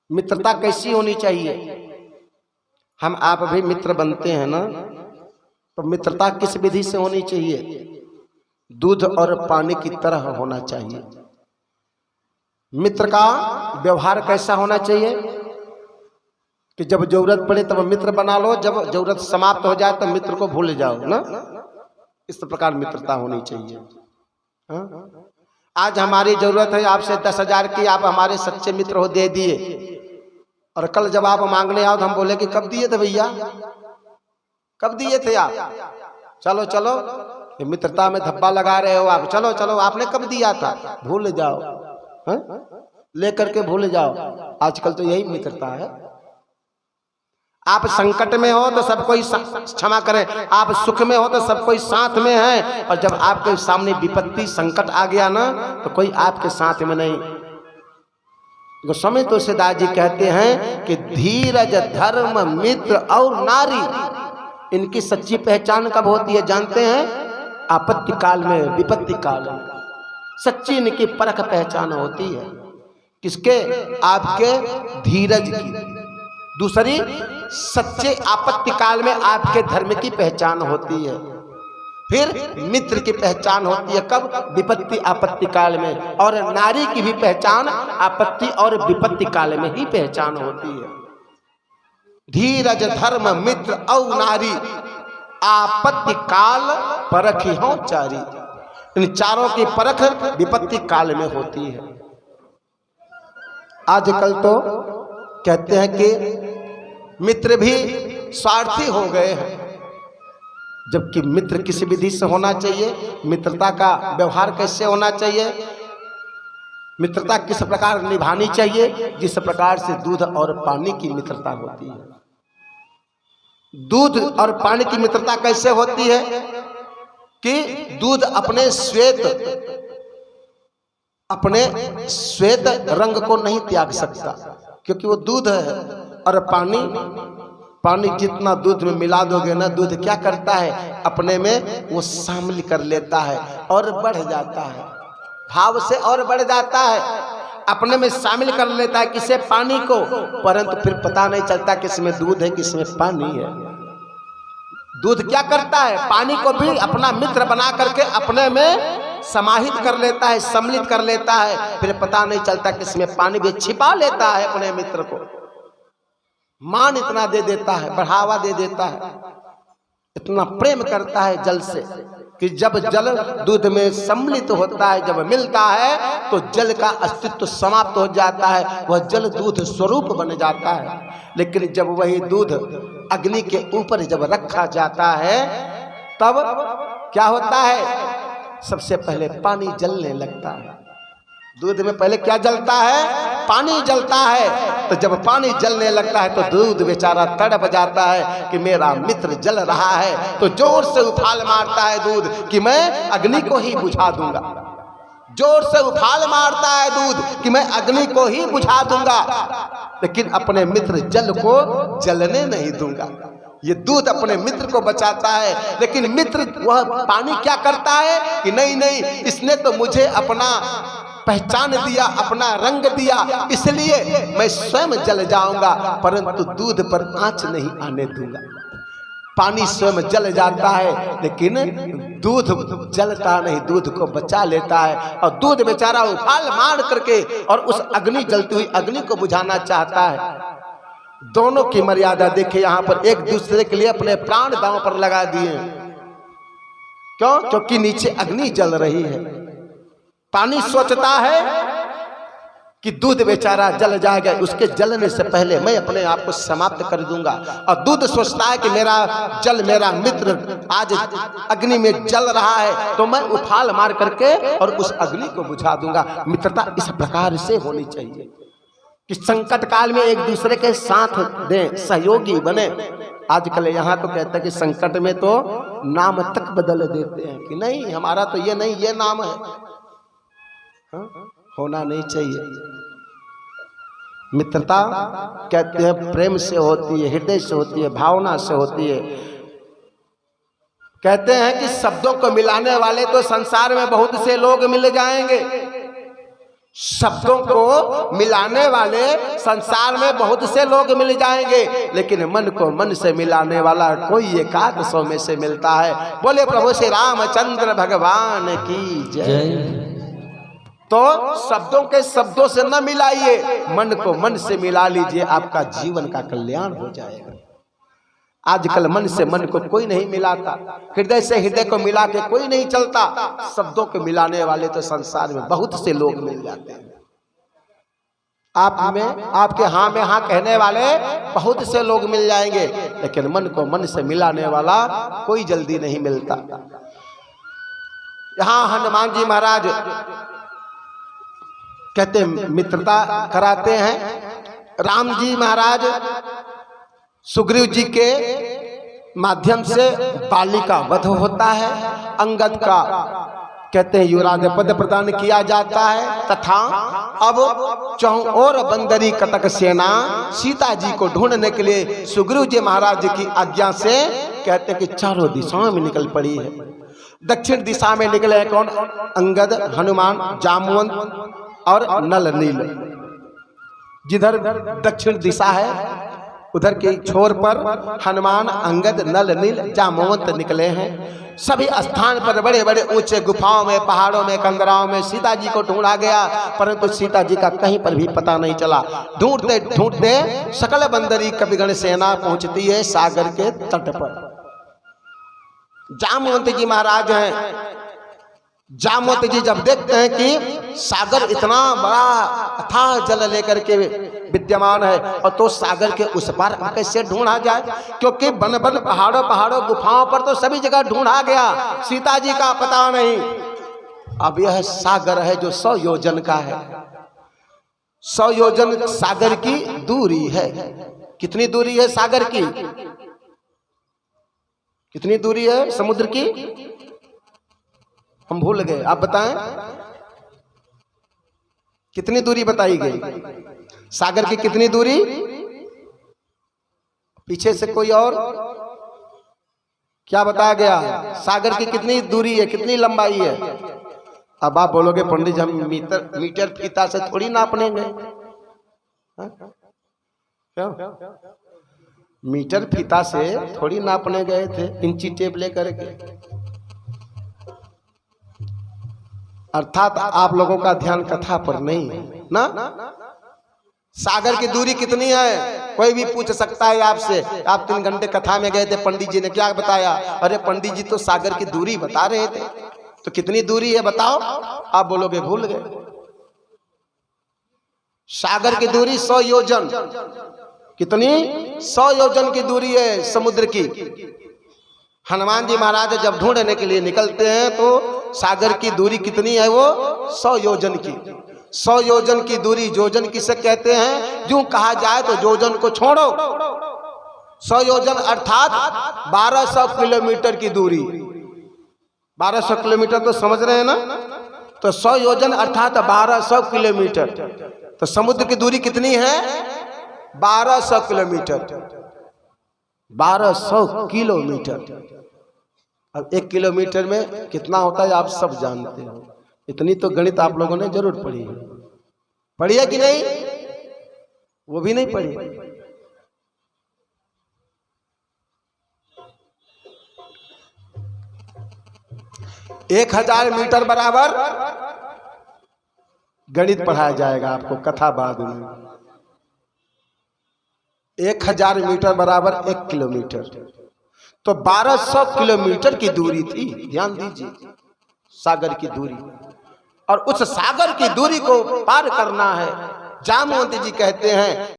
मित्रता कैसी होनी चाहिए? हम आप भी मित्र बनते हैं ना, तो मित्रता किस विधि से होनी चाहिए? दूध और पानी की तरह होना चाहिए। मित्र का व्यवहार कैसा होना चाहिए कि जब जरूरत पड़े तब मित्र बना लो, जब जरूरत समाप्त हो जाए तो मित्र को भूल जाओ ना। इस प्रकार मित्रता होनी चाहिए। हाँ? आज हमारी जरूरत है आपसे 10,000 की, आप हमारे सच्चे मित्र हो, दे दिए, और कल जब आप मांगने आओ तो हम बोले कि कब दिए थे भैया, कब दिए थे आप? चलो चलो, ये मित्रता में धब्बा लगा रहे हो आप, चलो चलो, आपने कब दिया था? भूल जाओ, लेकर के भूल जाओ। आजकल तो यही मित्रता है। आप संकट में हो तो सब कोई क्षमा करे, आप सुख में हो तो सब कोई साथ में है, और जब आपके सामने विपत्ति संकट आ गया ना तो कोई आपके साथ में नहीं। गोस्वामी तुलसीदास जी कहते हैं कि धीरज, धर्म, मित्र और नारी, इनकी सच्ची पहचान कब होती है जानते हैं? आपत्ति काल में, विपत्ति काल में सच्ची इनकी परख पहचान होती है। किसके? आपके धीरज की। दूसरी, सच्चे आपत्ति काल में आपके धर्म की पहचान होती है। फिर मित्र की पहचान होती है कब? विपत्ति आपत्ति काल में। और नारी की भी पहचान आपत्ति और विपत्ति काल में ही पहचान होती है। धीरज, धर्म, मित्र और नारी, आपत्ति काल परखी हो चारी। इन चारों की परख विपत्ति काल में होती है। आजकल तो कहते हैं कि मित्र भी स्वार्थी हो गए हैं, जबकि मित्र किस विधि से होना चाहिए? मित्रता का व्यवहार कैसे होना चाहिए? मित्रता किस प्रकार निभानी चाहिए? जिस प्रकार से दूध और पानी की मित्रता होती है। दूध और पानी की मित्रता कैसे होती है कि दूध अपने श्वेत रंग को नहीं त्याग सकता, क्योंकि वो दूध है। और पानी जितना दूध में मिला दोगे ना, दूध क्या करता है? अपने में वो शामिल कर लेता है और बढ़ जाता है, भाव से और बढ़ जाता है, अपने में शामिल कर लेता है। किसे? पानी को। परंतु फिर पता नहीं चलता किसमें दूध है किसमें पानी है। दूध क्या करता है? पानी को भी अपना मित्र बना करके अपने में समाहित कर लेता है, सम्मिलित कर लेता है। फिर पता नहीं चलता किसमें पानी भी, छिपा लेता है अपने मित्र को। मान इतना दे देता है, बढ़ावा दे देता है, इतना प्रेम करता है जल से कि जब जल दूध में सम्मिलित होता है, जब मिलता है तो जल का अस्तित्व समाप्त हो जाता है, वह जल दूध स्वरूप बन जाता है। लेकिन जब वही दूध अग्नि के ऊपर जब रखा जाता है तब क्या होता है? सबसे पहले पानी जलने लगता है। दूध में पहले क्या जलता है? पानी जलता है। तो जब पानी जलने लगता है तो दूध बेचारा तड़प जाता है कि मेरा मित्र जल रहा है, तो जोर से उफाल मारता है दूध कि मैं अग्नि को ही बुझा दूंगा। जोर से उफाल मारता है दूध कि मैं अग्नि को ही बुझा दूंगा, लेकिन अपने मित्र जल को जलने नहीं दूंगा। ये दूध अपने मित्र को बचाता है, लेकिन मित्र वह पानी क्या करता है कि नहीं नहीं, इसने तो मुझे अपना पहचान दिया, अपना रंग दिया, इसलिए मैं स्वयं जल जाऊंगा, परंतु दूध पर आंच नहीं आने दूंगा। पानी स्वयं जल जाता है लेकिन दूध जलता नहीं, दूध को बचा लेता है। और दूध बेचारा उफाल मार करके और उस अग्नि, जलती हुई अग्नि को बुझाना चाहता है। दोनों की मर्यादा देखिए, यहाँ पर एक दूसरे के लिए अपने प्राण दांव पर लगा दिए। क्यों? क्योंकि नीचे अग्नि जल रही है। पानी सोचता है कि दूध बेचारा जल जाएगा, उसके जलने से पहले मैं अपने आप को समाप्त कर दूंगा। और दूध सोचता है कि मेरा जल, मेरा मित्र आज अग्नि में जल रहा है, तो मैं उफाल मार करके और उस अग्नि को बुझा दूंगा। मित्रता इस प्रकार से होनी चाहिए कि संकट काल में एक दूसरे के साथ दें, सहयोगी बने। आजकल यहाँ तो कहते हैं कि संकट में तो नाम तक बदल देते हैं कि नहीं, हमारा तो ये नहीं, ये नाम है। होना नहीं चाहिए। मित्रता कहते हैं प्रेम से होती है, हृदय से होती है, भावना से होती है। कहते हैं कि शब्दों को मिलाने वाले तो संसार में बहुत से लोग मिल जाएंगे, शब्दों को मिलाने वाले संसार में बहुत से लोग मिल जाएंगे, लेकिन मन को मन से मिलाने वाला कोई 100 में से मिलता है। बोले प्रभु श्री रामचंद्र भगवान की जय। तो शब्दों के शब्दों से न मिलाइए, मन को मन से मिला लीजिए, आपका जीवन का कल्याण हो जाएगा। आजकल मन से मन को कोई नहीं मिलाता, हृदय से हृदय को मिला के कोई नहीं चलता। शब्दों को मिलाने वाले तो संसार में बहुत से लोग मिल जाते हैं। आप में, आपके हाँ में हाँ कहने वाले बहुत से लोग मिल जाएंगे, लेकिन मन को मन से मिलाने वाला कोई जल्दी नहीं मिलता। यहाँ हनुमान जी महाराज कहते मित्रता कराते हैं। राम जी महाराज सुग्रीव जी के माध्यम से बाली का वध होता है, अंगद का कहते हैं युवराज पद प्रदान किया जाता है, तथा अब चौओर बंदरी कटक सेना सीता जी को ढूंढने के लिए सुग्रीव जी महाराज की आज्ञा से कहते हैं कि चारों दिशाओं में निकल पड़ी है। दक्षिण दिशा में निकले कौन? अंगद, हनुमान, जामवंत और नल नील। जिधर दक्षिण दिशा है उधर के छोर पर हनुमान, अंगद, नल नील, जामवंत निकले हैं। सभी स्थान पर बड़े बड़े ऊंचे गुफाओं में, पहाड़ों में, कंदराओं में सीता जी को ढूंढा गया, परंतु सीता जी का कहीं पर भी पता नहीं चला। ढूंढते ढूंढते सकल बंदरी कपिगण सेना पहुंचती है सागर के तट पर। जामवंत जी महाराज हैं। जामवंत जी जब देखते हैं कि सागर इतना बड़ा अथाह जल लेकर के विद्यमान है, और तो सागर के उस पार कैसे ढूंढा जाए, क्योंकि बन बन पहाड़ों पहाड़ों गुफाओं पर तो सभी जगह ढूंढा गया, सीता जी का पता नहीं। अब यह सागर है जो 100 योजन का है। 100 योजन सागर की दूरी है। कितनी दूरी है सागर की? कितनी दूरी है समुद्र की? हम भूल गए, आप बताएं कितनी दूरी बताई गई? सागर की कितनी दूरी? पीछे से कोई और क्या बताया गया? सागर की कितनी दूरी है, कितनी लंबाई है? अब आप बोलोगे पंडित जी हम मीटर फीता से थोड़ी नापने गए। क्यों? मीटर फीता से थोड़ी नापने गए थे, इंची टेप लेकर के। अर्थात आप लोगों का ध्यान कथा पर नहीं है ना। सागर की दूरी कितनी है कोई भी पूछ सकता है आपसे। आप 3 घंटे कथा में गए थे, पंडित जी ने क्या बताया? अरे पंडित जी तो सागर की दूरी बता रहे थे, तो कितनी दूरी है बताओ? आप बोलोगे भूल गए। सागर की दूरी 100 योजन। कितनी? 100 योजन की दूरी है समुद्र की। हनुमान जी महाराज जब ढूंढने के लिए निकलते हैं तो सागर की दूरी कितनी है? वो 100 योजन की। 100 योजन की दूरी योजन किसे कहते हैं? यूं कहा जाए तो योजन को छोड़ो, 100 योजन अर्थात 1200 किलोमीटर की दूरी। 1200 किलोमीटर तो समझ रहे हैं ना? तो 100 योजन अर्थात 1200 किलोमीटर। तो समुद्र की दूरी कितनी है? 1200 किलोमीटर। 1200 किलोमीटर। अब 1 किलोमीटर में कितना होता है आप सब जानते हो। इतनी तो गणित आप लोगों ने जरूर पढ़ी है। पढ़ी है कि नहीं? वो भी नहीं पढ़ी। 1000 मीटर बराबर गणित पढ़ाया जाएगा आपको कथा बाद में। 1000 मीटर बराबर 1 किलोमीटर, तो 1200 किलोमीटर की दूरी थी। ध्यान दीजिए, सागर की दूरी। और उस सागर की दूरी को पार करना है। जामवंत जी कहते हैं